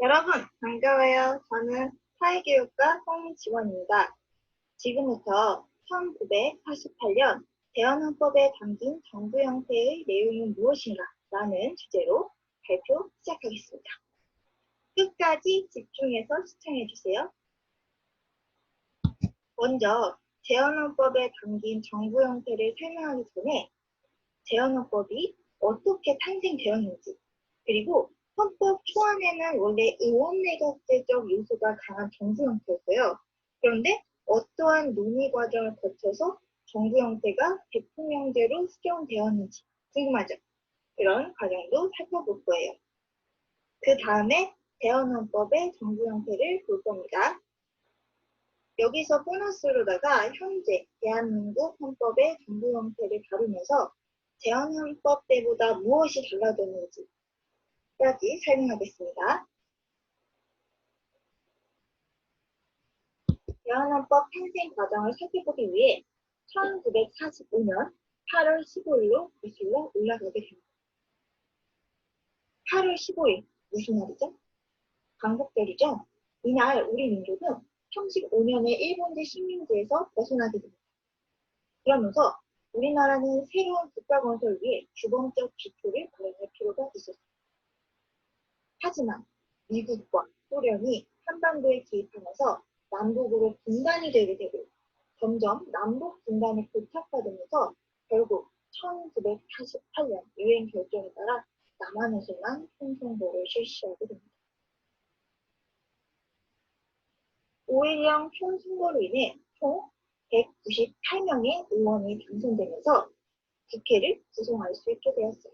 여러분, 반가워요. 저는 사회교육과 홍지원입니다. 지금부터 1948년 대헌헌법에 담긴 정부 형태의 내용은 무엇인가? 라는 주제로 발표 시작하겠습니다. 끝까지 집중해서 시청해주세요. 먼저 대헌헌법에 담긴 정부 형태를 설명하기 전에 대헌헌법이 어떻게 탄생되었는지, 그리고 헌법 초안에는 원래 의원내각제적 요소가 강한 정부 형태였어요. 그런데 어떠한 논의 과정을 거쳐서 정부 형태가 대통령제로 수정되었는지 궁금하죠? 그런 과정도 살펴볼 거예요. 그 다음에 대헌헌법의 정부 형태를 볼 겁니다. 여기서 보너스로다가 현재 대한민국 헌법의 정부 형태를 다루면서 대헌헌법 때보다 무엇이 달라졌는지 까지 설명하겠습니다. 대헌헌법 탄생 과정을 살펴보기 위해 1945년 8월 15일로 거슬러 올라가게 됩니다. 8월 15일 무슨 날이죠? 광복절이죠? 이날 우리 민족은 35년의 일본제 식민지에서 벗어나게 됩니다. 그러면서 우리나라는 새로운 국가 건설을 위해 주범적 기초를 마련할 필요가 있었습니다. 하지만 미국과 소련이 한반도에 개입하면서 남북으로 분단이 되게 되고 점점 남북 분단에 고착화되면서 결국 1948년 유엔 결정에 따라 남한에서만 총선거를 실시하게 됩니다. 5.16 총선거로 인해 총 198명의 의원이 당선되면서 국회를 구성할 수 있게 되었어요.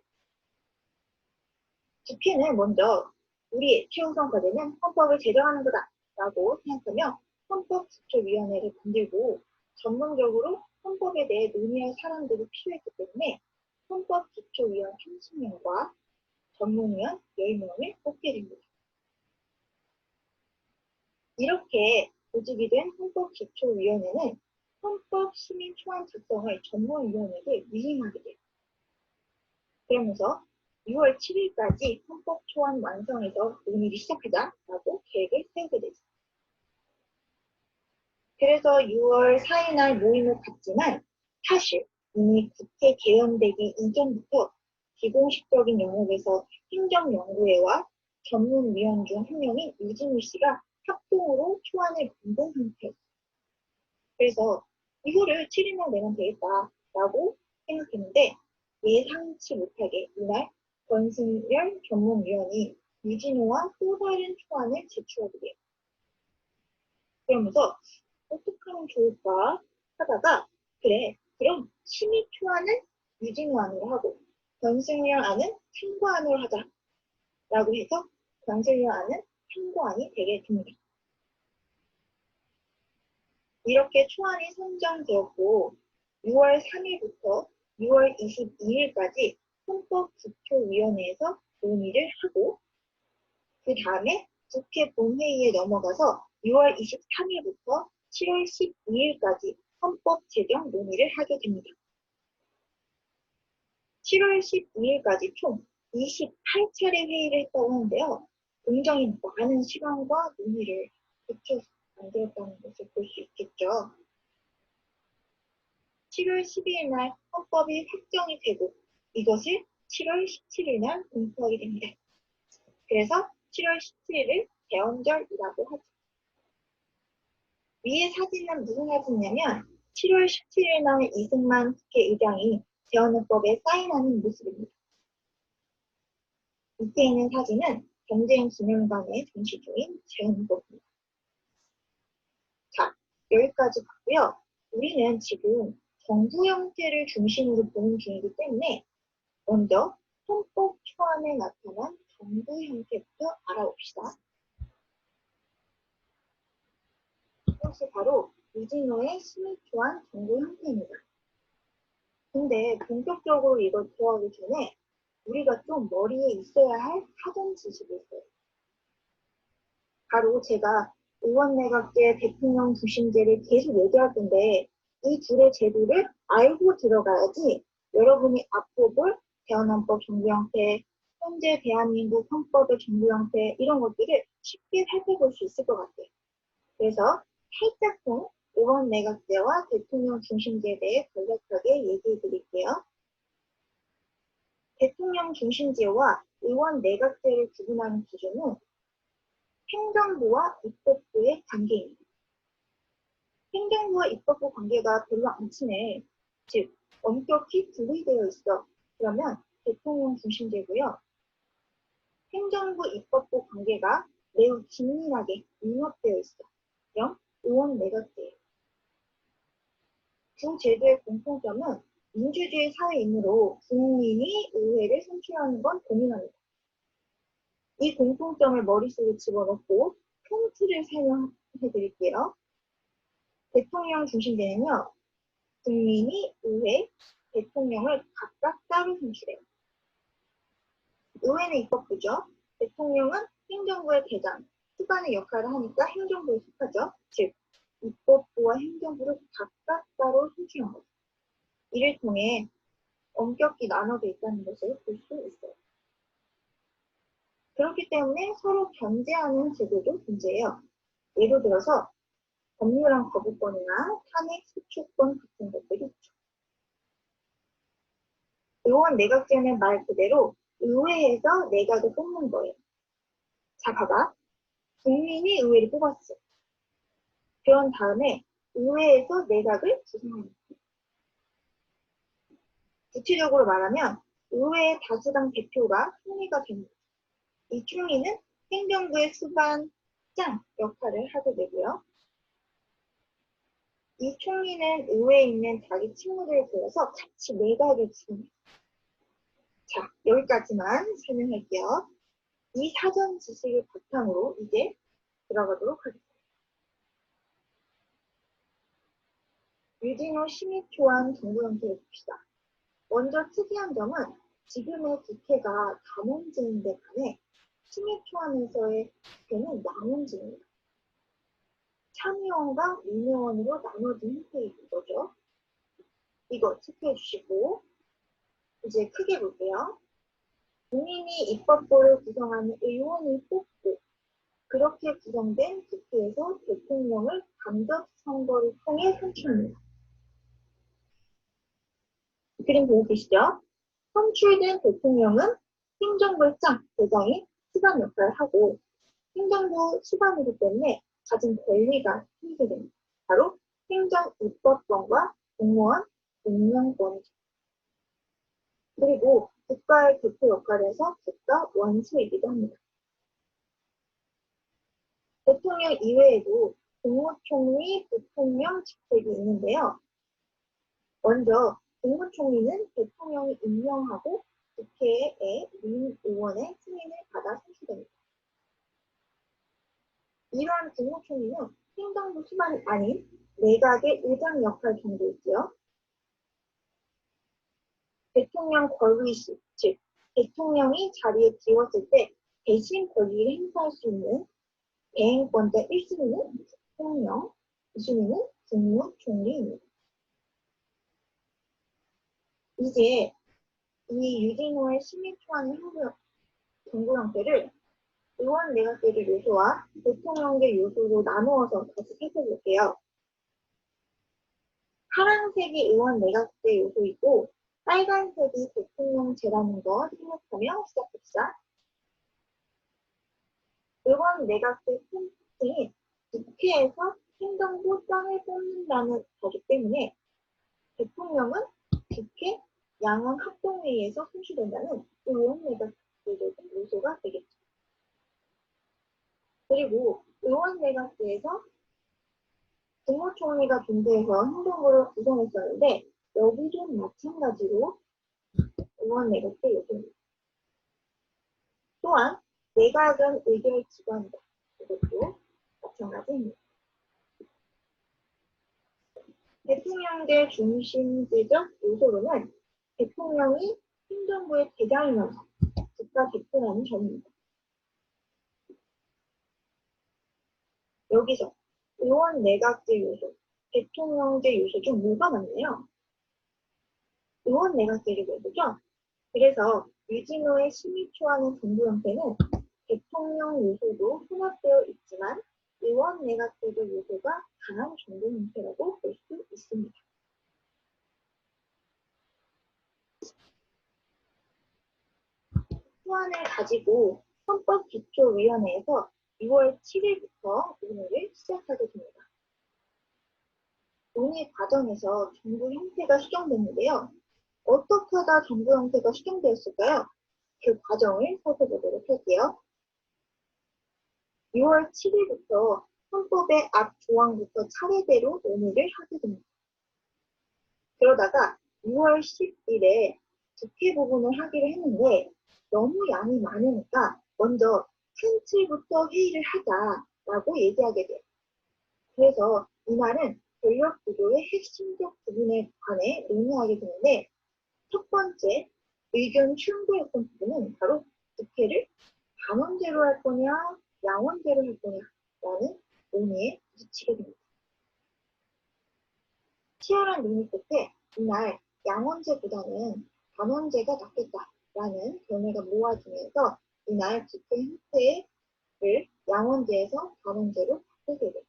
국회는 먼저 우리의 최우선 과제는 헌법을 제정하는 거다 라고 생각하며 헌법기초위원회를 만들고 전문적으로 헌법에 대해 논의할 사람들이 필요했기 때문에 헌법기초위원 30명과 전문위원 10명을 뽑게 됩니다. 이렇게 조직이 된 헌법기초위원회는 헌법시민초안 작성을 전문위원회에게 위임하게 돼요. 그러면서 6월 7일까지 헌법초안 완성해서 논의를 시작하자라고 계획을 세우게 됐습니다. 그래서 6월 4일 날 모임을 갖지만 사실 이미 국회 개헌되기 이전부터 비공식적인 영역에서 행정연구회와 전문위원 중 한 명인 유진우 씨가 합동으로 초안을 만든 상태였어요. 그래서 이거를 7일날 내면 되겠다라고 생각했는데 예상치 못하게 이날 권승열 전문위원이 유진우와 또 다른 초안을 제출하게 돼요. 그러면서 어떻게 하면 좋을까 하다가 그래 그럼 심의 초안은 유진우 안으로 하고 권승열 안은 참고안으로 하자라고 해서 권승열 안은 참고안이 되게 됩니다. 이렇게 초안이 선정되었고 6월 3일부터 6월 22일까지 헌법기초위원회에서 논의를 하고 그 다음에 국회 본회의에 넘어가서 6월 23일부터 7월 12일까지 헌법 제정 논의를 하게 됩니다. 7월 12일까지 총 28차례 회의를 했다고 하는데요. 굉장히 많은 시간과 논의를 거쳐서 만들었다는 것을 볼 수 있겠죠. 7월 12일 날 헌법이 확정이 되고 이것을 7월 17일 날 공포하게 됩니다. 그래서 7월 17일을 대헌절이라고 하죠. 위의 사진은 무슨 사진이냐면 7월 17일 날 이승만 국회의장이 대헌헌법에 사인하는 모습입니다. 밑에 있는 사진은 전쟁 기념관에 전시 중인 대헌헌법입니다. 자, 여기까지 봤고요. 우리는 지금 정부 형태를 중심으로 보는 중이기 때문에 먼저 헌법 초안에 나타난 정부 형태부터 알아봅시다. 이것이 바로 유진호의 심의초안 정부 형태입니다. 근데 본격적으로 이걸 들어가기 전에 우리가 좀 머리에 있어야 할 사전 지식이 있어요. 바로 제가 의원내각제 대통령 부심제를 계속 얘기할 건데 이 둘의 제도를 알고 들어가야지 여러분이 앞으로 볼 대헌헌법 정부 형태, 현재 대한민국 헌법의 정부 형태 이런 것들을 쉽게 살펴볼 수 있을 것 같아요. 그래서 살짝쿵 의원 내각제와 대통령 중심제에 대해 간략하게 얘기해 드릴게요. 대통령 중심제와 의원 내각제를 구분하는 기준은 행정부와 입법부의 관계입니다. 행정부와 입법부 관계가 별로 안 친해. 즉, 엄격히 분리되어 있어. 그러면 대통령 중심제고요. 행정부 입법부 관계가 매우 긴밀하게 융합되어 있어. 그럼 의원 내각제예요. 두 제도의 공통점은 민주주의 사회이므로 국민이 의회를 선출하는 건 동일합니다. 이 공통점을 머릿속에 집어넣고 큰 틀을 설명해 드릴게요. 대통령 중심제는요. 국민이 의회, 대통령을 각각 따로 선출해요. 의회는 입법부죠. 대통령은 행정부의 대장, 수반의 역할을 하니까 행정부에 속하죠. 즉, 입법부와 행정부를 각각 따로 선출한 거죠. 이를 통해 엄격히 나눠져 있다는 것을 볼 수 있어요. 그렇기 때문에 서로 견제하는 제도도 존재해요. 예를 들어서 법률안 거부권이나 탄핵 소추권 같은 것들이 있죠. 의원 내각제는 말 그대로 의회에서 내각을 뽑는 거예요. 자, 봐봐. 국민이 의회를 뽑았어. 그런 다음에 의회에서 내각을 구성합니다. 구체적으로 말하면 의회의 다수당 대표가 총리가 됩니다. 이 총리는 행정부의 수반장 역할을 하게 되고요. 이 총리는 의회에 있는 자기 친구들을 불러서 같이 내각을 구성합니다. 자, 여기까지만 설명할게요. 이 사전 지식을 바탕으로 이제 들어가도록 하겠습니다. 유진호 심의초안 정부 형태를 봅시다. 먼저 특이한 점은 지금의 국회가 다문제인데 반해 심의초안에서의 국회는 양원제입니다. 참의원과 민의원으로 나눠진 형태인 거죠. 이거 체크해 주시고 이제 크게 볼게요. 국민이 입법부를 구성하는 의원을 뽑고 그렇게 구성된 국회에서 대통령을 간접 선거를 통해 선출합니다. 그림 보고 계시죠? 선출된 대통령은 행정부의 대장이 수반 역할을 하고 행정부 수반이기 때문에 가진 권리가 생기게 됩니다. 바로 행정입법권과 공무원 임명권이죠. 그리고 국가의 대표 역할을 해서 국가 원수이기도 합니다. 대통령 이외에도 국무총리, 부통령 직책이 있는데요. 먼저 국무총리는 대통령이 임명하고 국회의 민의원의 승인을 받아 선출됩니다. 이러한 국무총리는 행정부 수반이 아닌 내각의 의장 역할 정도 있고요. 대통령 권리시, 즉 대통령이 자리에 비웠을 때 대신 권리를 행사할 수 있는 대행권자 1순위는 대통령, 2순위는 국무총리입니다. 이제 이 유진호의 심의초안 정부 형태를 의원 내각제의 요소와 대통령제 요소로 나누어서 다시 살펴볼게요. 파란색이 의원 내각제 요소이고 빨간색이 대통령제라는 거 생각하며 시작합시다. 의원 내각제 큰 특징이 국회에서 행정부 짱을 뽑는다는 거기 때문에 대통령은 국회 양원 합동회의에서 선출된다는 의원 내각제적인 요소가 되겠죠. 그리고 의원 내각제에서 국무총리가 존재해서 행정부를 구성했었는데 여기도 마찬가지로 의원 내각제 요소입니다. 또한 내각은 의결 기관이다. 이것도 마찬가지입니다. 대통령제 중심제적 요소로는 대통령이 행정부의 대장이면서 국가 대표라는 점입니다. 여기서 의원 내각제 요소, 대통령제 요소 중 뭐가 많나요? 의원 내각제를 요소죠. 그래서 유진호의 심의초안의 정부 형태는 대통령 요소도 혼합되어 있지만 의원 내각제도 요소가 강한 정부 형태라고 볼 수 있습니다. 소안을 가지고 헌법기초위원회에서 6월 7일부터 논의를 시작하게 됩니다. 논의 과정에서 정부 형태가 수정됐는데요. 어떻게 하다 정부 형태가 수정되었을까요? 그 과정을 살펴보도록 할게요. 6월 7일부터 헌법의 앞 조항부터 차례대로 논의를 하게 됩니다. 그러다가 6월 10일에 국회 부분을 하기로 했는데 너무 양이 많으니까 먼저 큰 틀부터 회의를 하자라고 얘기하게 돼요. 그래서 이날은 권력 구조의 핵심적 부분에 관해 논의하게 되는데 첫 번째 의견 충돌했던 부분은 바로 국회를 단원제로 할 거냐 양원제로 할 거냐라는 논의에 부딪히게 됩니다. 치열한 논의 끝에 이날 양원제보다는 단원제가 낫겠다라는 견해가 모아지면서 이날 국회 형태를 양원제에서 단원제로 바꾸게 됩니다.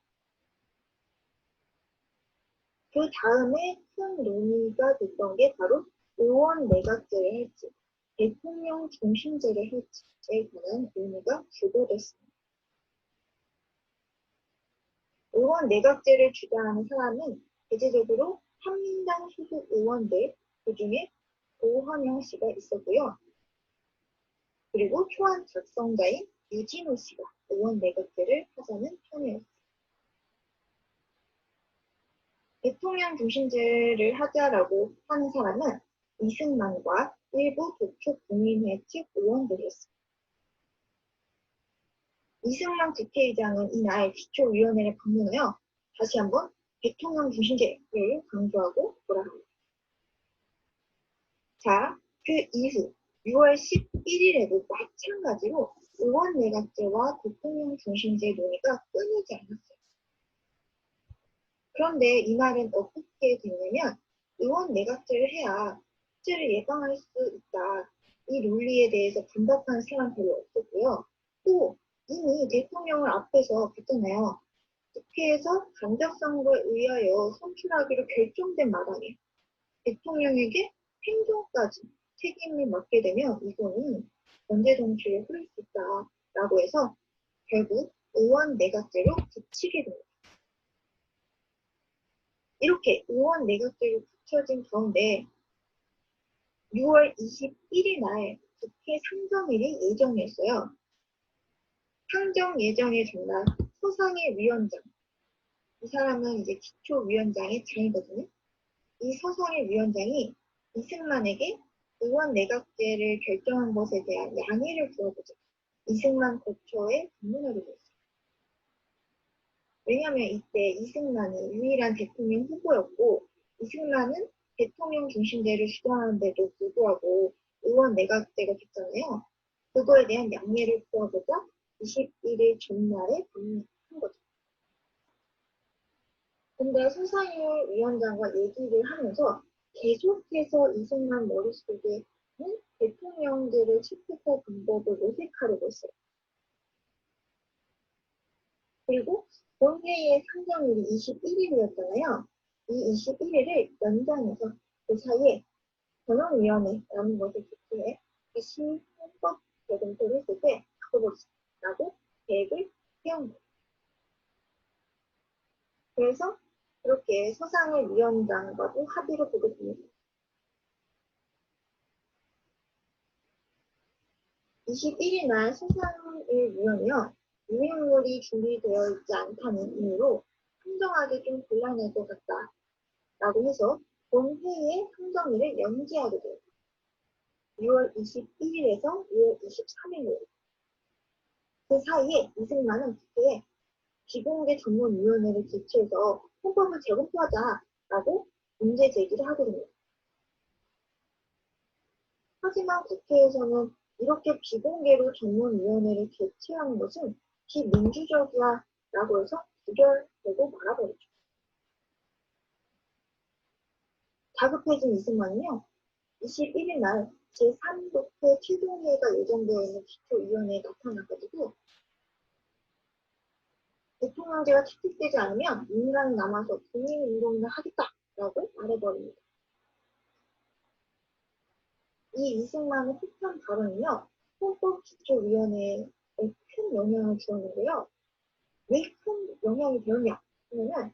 그 다음에 큰 논의가 됐던 게 바로 의원 내각제를 할지 대통령 중심제를 할지에 관한 논의가 주도됐습니다. 의원 내각제를 주장하는 사람은 대체적으로 한민당 소속 의원들, 그중에 고헌영 씨가 있었고요. 그리고 초안 작성자인 유진호 씨가 의원 내각제를 하자는 편이었습니다. 대통령 중심제를 하자라고 하는 사람은 이승만과 일부 도쿄국민회 측 의원들이었습니다. 이승만 국회의장은 이날 기초위원회를 방문하여 다시 한번 대통령 중심제를 강조하고 돌아갑니다. 자, 그 이후 6월 11일에도 마찬가지로 의원 내각제와 대통령 중심제 논의가 끊이지 않았어요. 그런데 이날은 어떻게 됐냐면 의원 내각제를 해야 숙제를 예방할 수 있다. 이 논리에 대해서 반박하는 사람 별로 없었고요. 또 이미 대통령을 앞에서 봤잖아요. 국회에서 간접선거에 의하여 선출하기로 결정된 마당에 대통령에게 행정까지 책임을 맡게 되면 이거는 연대 정치를 흐릴 수 있다라고 해서 결국 의원 내각제로 굳히게 됩니다. 이렇게 의원 내각제로 굳혀진 가운데 6월 21일 날 국회 상정일이 예정이었어요. 상정 예정의 전날 서상일 위원장, 이 사람은 이제 기초위원장의 장이거든요. 이 서상일 위원장이 이승만에게 의원 내각제를 결정한 것에 대한 양해를 구하고자 이승만 고초에 방문하게 됐어요. 왜냐하면 이때 이승만이 유일한 대통령 후보였고 이승만은 대통령 중심제를 주장하는데도 불구하고 의원 내각제가 됐잖아요. 그거에 대한 양해를 구하고자 21일 전날에 방문한 거죠. 근데 서상일 위원장과 얘기를 하면서 계속해서 이승만 머릿속에는 대통령제를 채택할 방법을 모색하려고 했어요. 그리고 본회의의 상정일이 21일이었잖아요. 이 21일을 연장해서 그 사이에 전원위원회라는 것을 기초해 다시 헌법 재검토를 했을 때 바꿔보자라고 계획을 세운 거예요. 그래서 그렇게 서상일 위원장과도 합의를 보게 됩니다. 21일 날 서상일 위원이요. 유인물이 준비되어 있지 않다는 이유로 한정하기 좀 곤란할 것 같다라고 해서 본회의의 한정일을 연기하게 돼요. 6월 21일에서 6월 23일로. 그 사이에 이승만은 국회에 비공개 전문위원회를 개최해서 헌법을 재검토하자라고 문제 제기를 하게 됩니다. 하지만 국회에서는 이렇게 비공개로 전문위원회를 개최하는 것은 비민주적이야 라고 해서 부결되고 말아버리죠. 다급해진 이승만은요. 21일 날 제3국회 최종회의가 예정되어 있는 기초위원회에 나타나가지고 대통령제가 채택되지 않으면 민주당이 남아서 국민운동을 하겠다라고 말해버립니다. 이 이승만의 폭탄 발언은요, 헌법기초위원회에 큰 영향을 주었는데요. 왜 큰 영향이 되었냐 하면은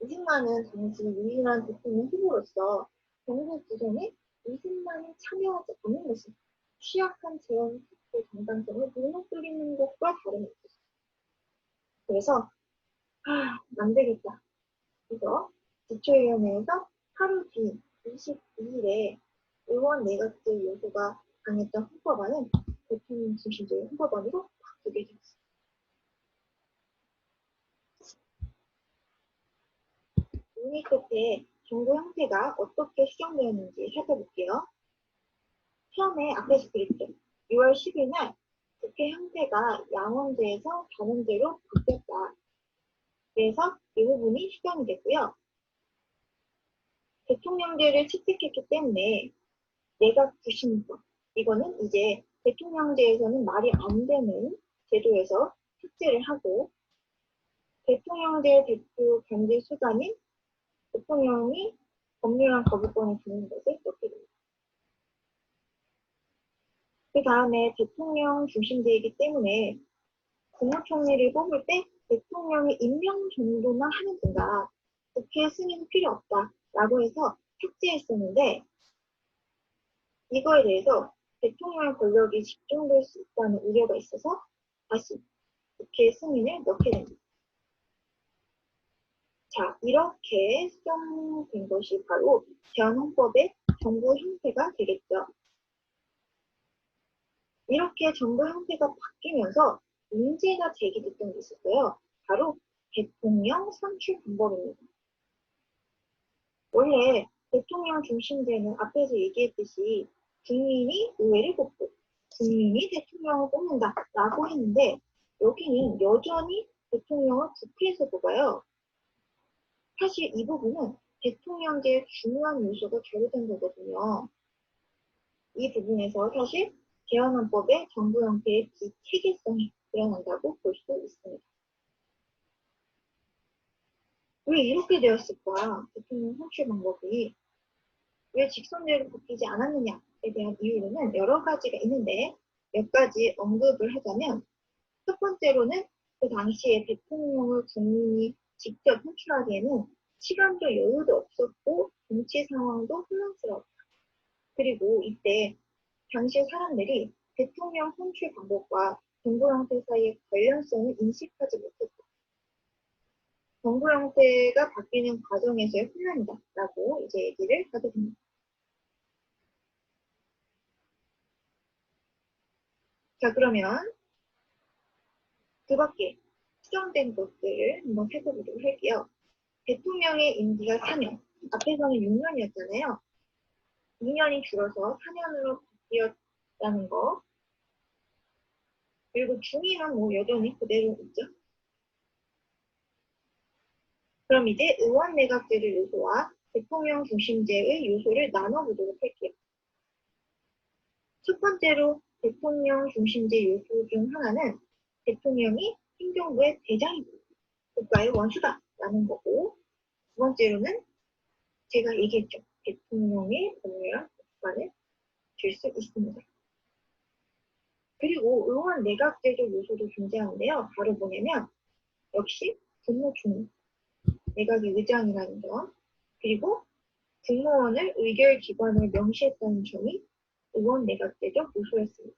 이승만은 당시 유일한 대통령 후보로서 경제 구성에 이승만이 참여하지 않는 것이 취약한 재원 특혜 정당성을 무너뜨리는 것과 다름없었어요. 그래서 안 되겠다. 그래서 기초위원회에서 하루 뒤 22일에 의원 내각제 요구가 강했던 헌법안은 대통령 중심제의 헌법안으로 바꾸게 됐습니다. 논의 끝에 정부 형태가 어떻게 수정되었는지 살펴볼게요. 처음에 앞에서 그랬죠. 6월 10일 날 국회 형태가 양원제에서 단원제로 바뀌었다. 그래서 이 부분이 수정이 됐고요. 대통령제를 채택했기 때문에 내각 구심법, 이거는 이제 대통령제에서는 말이 안 되는 제도에서 삭제를 하고 대통령제 대표 견제 수단인 대통령이 법률안 거부권을 두는 것을 넣게 됩니다. 그 다음에 대통령 중심제이기 때문에 국무총리를 뽑을 때 대통령의 임명 정도만 하면 된다. 국회 승인은 필요 없다. 라고 해서 삭제했었는데 이거에 대해서 대통령의 권력이 집중될 수 있다는 우려가 있어서 다시 국회 승인을 넣게 됩니다. 자, 이렇게 수정된 것이 바로 대한헌법의 정부 형태가 되겠죠. 이렇게 정부 형태가 바뀌면서 문제가 제기됐던 게 있었어요. 바로 대통령 선출 방법입니다. 원래 대통령 중심제는 앞에서 얘기했듯이 국민이 의회를 뽑고 국민이 대통령을 뽑는다라고 했는데 여기는 여전히 대통령을 국회에서 뽑아요. 사실 이 부분은 대통령제의 중요한 요소가 결여된 거거든요. 이 부분에서 사실 대한헌법의 정부 형태의 비체계성이 드러난다고 볼 수 있습니다. 왜 이렇게 되었을까? 대통령 선출 방법이 왜 직선제로 바뀌지 않았느냐에 대한 이유로는 여러 가지가 있는데 몇 가지 언급을 하자면 첫 번째로는 그 당시에 대통령을 국민이 직접 선출하기에는 시간도 여유도 없었고 정치 상황도 혼란스러웠다. 그리고 이때 당시 사람들이 대통령 선출 방법과 정부 형태 사이의 관련성을 인식하지 못했다. 정부 형태가 바뀌는 과정에서의 혼란이다 라고 이제 얘기를 하게 됩니다. 자, 그러면 그 밖에 수정된 것들을 한번 살펴보도록 할게요. 대통령의 임기가 4년, 앞에서는 6년이었잖아요. 2년이 줄어서 4년으로 바뀌었다는 거. 그리고 중임은 뭐 여전히 그대로 있죠. 그럼 이제 의원 내각제의 요소와 대통령 중심제의 요소를 나눠보도록 할게요. 첫 번째로 대통령 중심제 요소 중 하나는 대통령이 행정부의 대장이고 국가의 원수다라는 거고, 두 번째로는 제가 얘기했죠. 대통령이 법률안 법관을 줄 수 있습니다. 그리고 의원 내각제적 요소도 존재하는데요. 바로 뭐냐면 역시 국무총리, 내각의 의장이라는 점, 그리고 국무원을 의결기관을 명시했다는 점이 의원 내각제적 요소였습니다.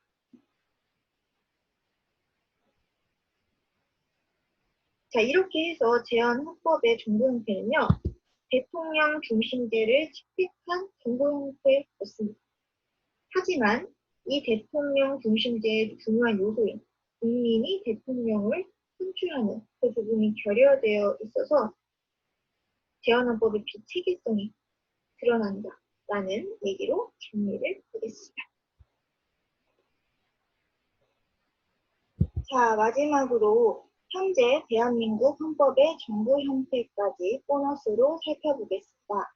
자, 이렇게 해서 제한헌법의 정부 형태는요. 대통령 중심제를 채택한 정부 형태였습니다. 하지만 이 대통령 중심제의 중요한 요소인 국민이 대통령을 선출하는 그 부분이 결여되어 있어서 제한헌법의 비체계성이 드러난다라는 얘기로 정리를 하겠습니다. 자, 마지막으로 현재 대한민국 헌법의 정부 형태까지 보너스로 살펴보겠습니다.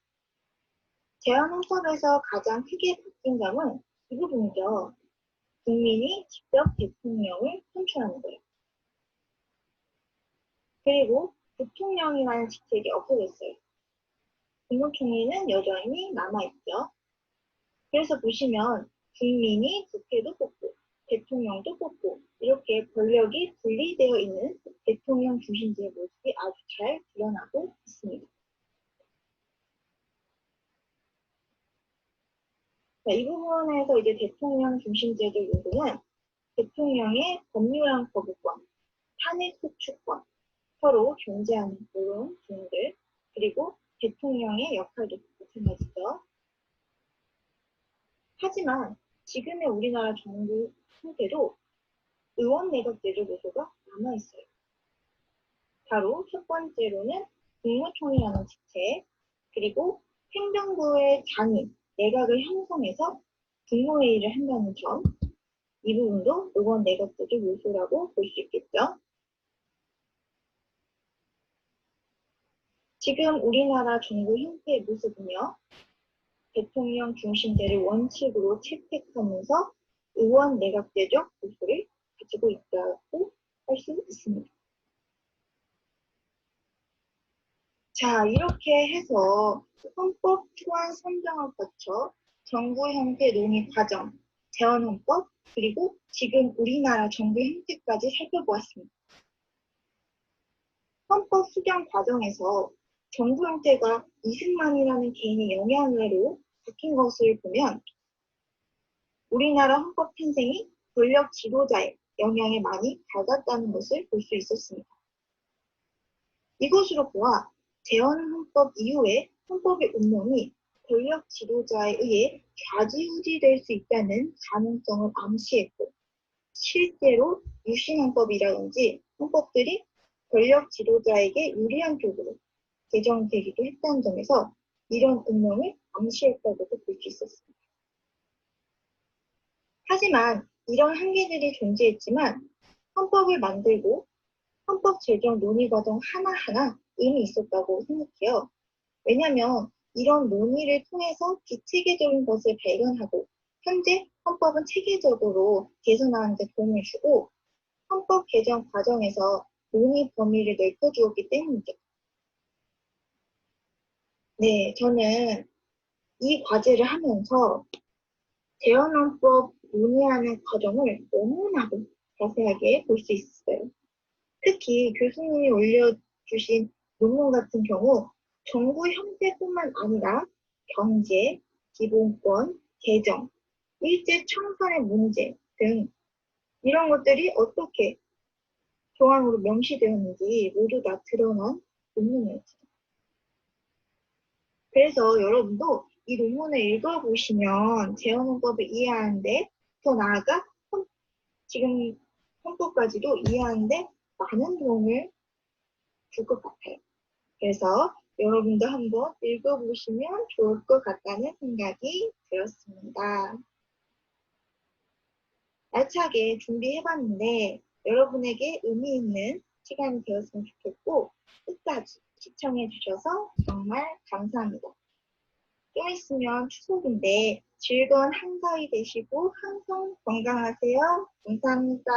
제한헌법에서 가장 크게 바뀐 점은 이 부분이죠. 국민이 직접 대통령을 선출하는 거예요. 그리고 부통령이라는 직책이 없어졌어요. 국무총리는 여전히 남아있죠. 그래서 보시면 국민이 국회도 뽑고 대통령도 뽑고 이렇게 권력이 분리되어 있는 대통령 중심제의 모습이 아주 잘 드러나고 있습니다. 자, 이 부분에서 이제 대통령 중심제적 요소는 대통령의 법률안 거부권, 탄핵 소추권, 서로 존재하는 이런 기능들, 그리고 대통령의 역할도 마찬가지죠. 하지만 지금의 우리나라 정부 형태도 의원 내각 제적 요소가 남아있어요. 바로 첫 번째로는 국무총리라는 직책, 그리고 행정부의 장인, 내각을 형성해서 국무회의를 한다는 점, 이 부분도 의원 내각 제적 요소라고 볼 수 있겠죠. 지금 우리나라 정부 형태의 모습은요, 대통령 중심제를 원칙으로 채택하면서 의원 내각제적 요소를 가지고 있다고 할 수 있습니다. 자, 이렇게 해서 헌법 초안 선정을 거쳐 정부 형태 논의 과정, 재헌헌법, 그리고 지금 우리나라 정부 형태까지 살펴보았습니다. 헌법 수정 과정에서 정부 형태가 이승만이라는 개인의 영향으로 바뀐 것을 보면 우리나라 헌법 탄생이 권력 지도자의 영향에 많이 받았다는 것을 볼 수 있었습니다. 이것으로 보아 재헌헌법 이후에 헌법의 운명이 권력 지도자에 의해 좌지우지될 수 있다는 가능성을 암시했고, 실제로 유신헌법이라든지 헌법들이 권력 지도자에게 유리한 쪽으로 개정되기도 했다는 점에서 이런 운명을 암시했다고도 볼 수 있었습니다. 하지만 이런 한계들이 존재했지만 헌법을 만들고 헌법 제정 논의 과정 하나하나 의미 있었다고 생각해요. 왜냐하면 이런 논의를 통해서 비체계적인 것을 발견하고 현재 헌법은 체계적으로 개선하는 데 도움을 주고 헌법 개정 과정에서 논의 범위를 넓혀주었기 때문이죠. 네, 저는 이 과제를 하면서 재헌헌법 논의하는 과정을 너무나도 자세하게 볼 수 있어요. 특히 교수님이 올려주신 논문 같은 경우 정부 형태뿐만 아니라 경제, 기본권, 개정, 일제 청산의 문제 등 이런 것들이 어떻게 조항으로 명시되었는지 모두 다 드러난 논문이었죠. 그래서 여러분도 이 논문을 읽어보시면 재헌헌법을 이해하는데 더 나아가 지금 헌법까지도 이해하는데 많은 도움을 줄 것 같아요. 그래서 여러분도 한번 읽어보시면 좋을 것 같다는 생각이 들었습니다. 알차게 준비해봤는데 여러분에게 의미 있는 시간이 되었으면 좋겠고 끝까지 시청해주셔서 정말 감사합니다. 좀 있으면 추석인데 즐거운 한가위 되시고 항상 건강하세요. 감사합니다.